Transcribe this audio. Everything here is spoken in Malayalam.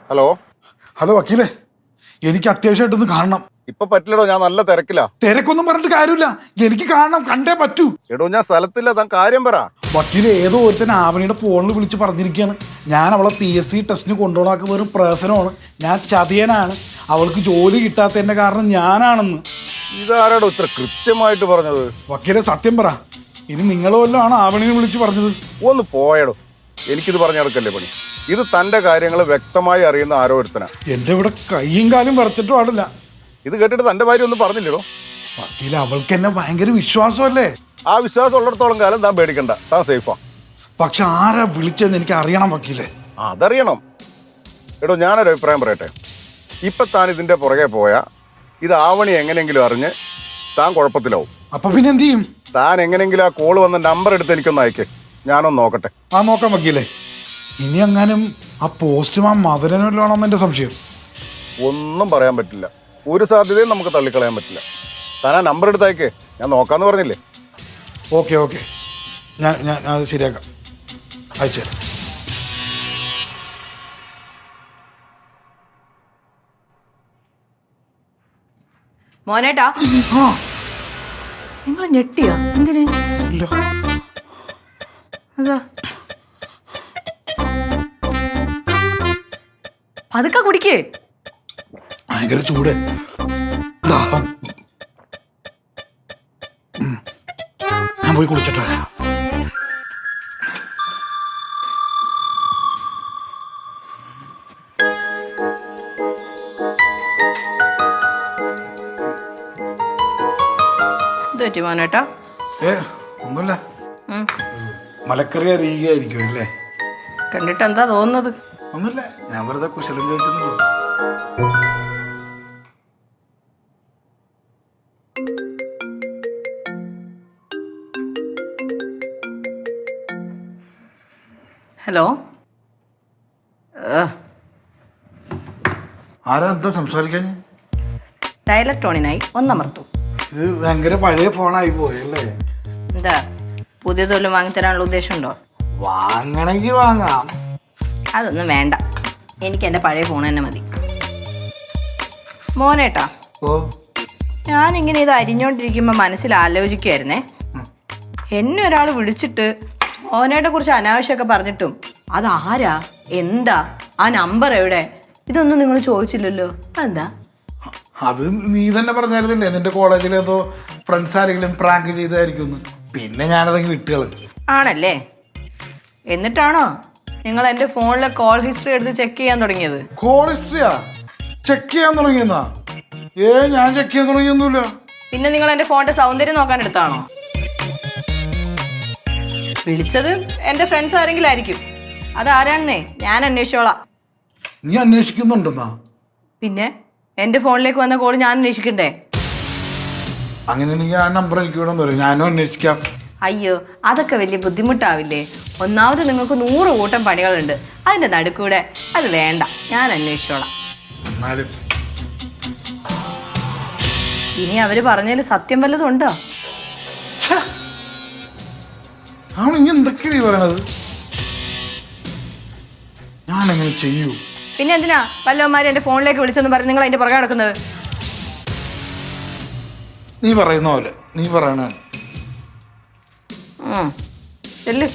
ഹലോ ഹലോ വക്കീലേ, എനിക്ക് അത്യാവശ്യമായിട്ടൊന്ന് കാണണം. ഇപ്പൊ പറ്റില്ലടോ, ഞാൻ നല്ല തിരക്കില്ല. തിരക്കൊന്നും പറഞ്ഞിട്ട് കാര്യമില്ല, എനിക്ക് കാണണം, കണ്ടേ പറ്റൂ. എടോ ഞാൻ സ്ഥലത്തില്ല, താൻ കാര്യം പറ. വക്കീല് ഏതോ ഒരുത്തൻ ആവണിയുടെ ഫോണിൽ വിളിച്ച് പറഞ്ഞിരിക്കുകയാണ് ഞാൻ അവളെ PSC ടെസ്റ്റിന് കൊണ്ടുപോകാൻ വെറും പ്രശ്നമാണ്, ഞാൻ ചതിയനാണ്, അവൾക്ക് ജോലി കിട്ടാത്തതിന്റെ കാരണം ഞാനാണെന്ന്. ഇതാരാടോ ഇത്ര കൃത്യമായിട്ട് പറഞ്ഞത്? വക്കീലെ സത്യം പറ, ഇനി നിങ്ങൾ വല്ലതും ആണ് ആവണിനെ വിളിച്ച് പറഞ്ഞത്? ഒന്ന് പോയടോ, എനിക്കിത് പറഞ്ഞു നടക്കല്ലേ പണി. ഇത് തന്റെ കാര്യങ്ങൾ വ്യക്തമായി അറിയുന്ന ആരോ ഒരുത്തനാ. എന്റെ ഇവിടെ കൈയും കാലും വരച്ചിട്ട് പാടില്ല. ഇത് കേട്ടിട്ട് തന്റെ ഭാര്യ ഒന്നും പറഞ്ഞില്ലടോ? വക്കീല് അവൾക്ക് എന്നെ ഭയങ്കര വിശ്വാസമല്ലേ. ആ വിശ്വാസം ഉള്ളിടത്തോളം കാലം താൻ പേടിക്കണ്ട, താൻ സേഫാ. പക്ഷെ ആരാ വിളിച്ചതെന്ന് എനിക്ക് അറിയണം വക്കീലെ. അതറിയണം. എടോ ഞാനൊരു അഭിപ്രായം പറയട്ടെ. ഇപ്പൊ താൻ ഇതിന്റെ പുറകെ പോയാ ഇത് ആവണി എങ്ങനെയെങ്കിലും അറിഞ്ഞ് താൻ കുഴപ്പത്തിലാവും. അപ്പൊ പിന്നെ എന്ത് ചെയ്യും? താൻ എങ്ങനെയെങ്കിലും ആ കോള് വന്ന നമ്പർ എടുത്ത് എനിക്കൊന്ന് അയക്കേ, ഞാനൊന്ന് നോക്കട്ടെ. ആ നോക്കാം വക്കീലെ. ഇനി എങ്ങാനും ആ പോസ്റ്റ്മാൻ മധുരനല്ലാണെന്ന് എന്റെ സംശയം. ഒന്നും പറയാൻ പറ്റില്ല, ഒരു സാധ്യതയും നമുക്ക് തള്ളിക്കളയാൻ പറ്റില്ല. താൻ ആ നമ്പർ എടുത്ത് അയക്കേ, ഞാൻ നോക്കാന്ന് പറഞ്ഞില്ലേ. ഓക്കെ ഓക്കെ, ഞാൻ ഞാൻ അത് ശരിയാക്കാം, അയച്ചു തരാം. മോനേട്ടാ, നിങ്ങൾ ഞെട്ടിയോ? എന്തിന്? ഇല്ല. അതാ പതുക്കെ കുടിക്കേ. ഭയങ്കര ചൂട്, ദാഹം. ഞാൻ പോയി കുളിച്ചിട്ട് വരാം. ഇത് പറ്റി മോനേട്ടാ? ഒന്നുമില്ല, മലക്കറി അറിയുകയായിരിക്കും അല്ലേ? കണ്ടിട്ട് എന്താ തോന്നുന്നത്? ഒന്നുമില്ല, ഞാൻ വെറുതെ കുശലം ചോദിച്ചെന്നുള്ളൂ. ഹലോ, ആരാ എന്താ സംസാരിക്കാൻ? ഡയലർ ടോണിനായി ഒന്നമർത്തു. ഇത് ഭയങ്കര പഴയ ഫോണായി പോയല്ലേ? എന്താ പുതിയതൊന്നും വാങ്ങിത്തരാനുള്ള ഉദ്ദേശമുണ്ടോ? വാങ്ങണമെങ്കിൽ വാങ്ങാം. അതൊന്നും വേണ്ട, എനിക്ക് എൻ്റെ പഴയ ഫോൺ തന്നെ മതി. മോനേട്ടാ, ഓ, ഞാനിങ്ങനെ ഇത് അരിഞ്ഞോണ്ടിരിക്കുമ്പോൾ മനസ്സിൽ ആലോചിക്കുമായിരുന്നേ, എന്നെ ഒരാൾ വിളിച്ചിട്ട് മോനേട്ടെ കുറിച്ച് അനാവശ്യമൊക്കെ പറഞ്ഞിട്ടും അതാരാ, എന്താ, ആ നമ്പർ എവിടെ, ഇതൊന്നും നിങ്ങൾ ചോദിച്ചില്ലല്ലോ. അതെന്താ? അത് നീ തന്നെ പറഞ്ഞായിരുന്നില്ലേ നിന്റെ കോളേജിൽ ഏതോ ഫ്രണ്ട്സ് ആരെങ്കിലും പ്രാങ്ക് ചെയ്തായിരിക്കും. പിന്നെ ഞാനതെങ്കിൽ വിട്ടുകളഞ്ഞു. ആണല്ലേ? എന്നിട്ടാണോ നിങ്ങൾ എൻ്റെ ഫോണിലെ കോൾ ഹിസ്റ്ററി എടുത്ത് ചെക്ക് ചെയ്യാൻ തുടങ്ങിയത്? കോൾ ഹിസ്റ്ററിയാ ചെക്ക് ചെയ്യാൻ തുടങ്ങിയെന്നാ? ഞാൻ ചെക്ക് ചെയ്യാൻ തുടങ്ങിയൊന്നുമില്ല. പിന്നെ നിങ്ങൾ എൻ്റെ ഫോണിന്റെ സൗന്ദര്യം നോക്കാൻ എടുത്താണോ? വിളിച്ചത് എൻ്റെ ഫ്രണ്ട്സ് ആരെങ്കിലും ആയിരിക്കും, അതാരാണെന്നേ ഞാൻ അന്വേഷിച്ചോളാം. നീ അന്വേഷിക്കുന്നുണ്ടെന്നാ? പിന്നെ എൻ്റെ ഫോണിലേക്ക് വന്ന കോൾ ഞാൻ അന്വേഷിക്കണ്ടേ? അങ്ങനെയാണെങ്കിൽ ആ നമ്പർ എനിക്ക് വേണം പറയും, ഞാനും അന്വേഷിക്കാം. അയ്യോ, അതൊക്കെ വലിയ ബുദ്ധിമുട്ടാവില്ലേ? ഒന്നാമത് നിങ്ങൾക്ക് 100 കൂട്ടം പണികളുണ്ട്, അതിൻ്റെ നടുക്കൂടെ അത് വേണ്ട, ഞാൻ അന്വേഷിച്ചോളാം. എന്നാലും ഇനി അവര് പറഞ്ഞതിൽ സത്യം വല്ലതും ഉണ്ടോ? അവൻ ഇനി എന്തൊക്കെയാണ് പറയണത്? ഞാനെങ്ങനെ ചെയ്യൂ? പിന്നെ എന്തിനാ വല്ലവന്മാരെ എൻ്റെ ഫോണിലേക്ക് വിളിച്ചെന്ന് പറഞ്ഞ് നിങ്ങൾ അതിൻ്റെ പുറകെ നടക്കുന്നത്? നീ പറയുന്ന പോലെ നീ പറയണ ചെല്ല്.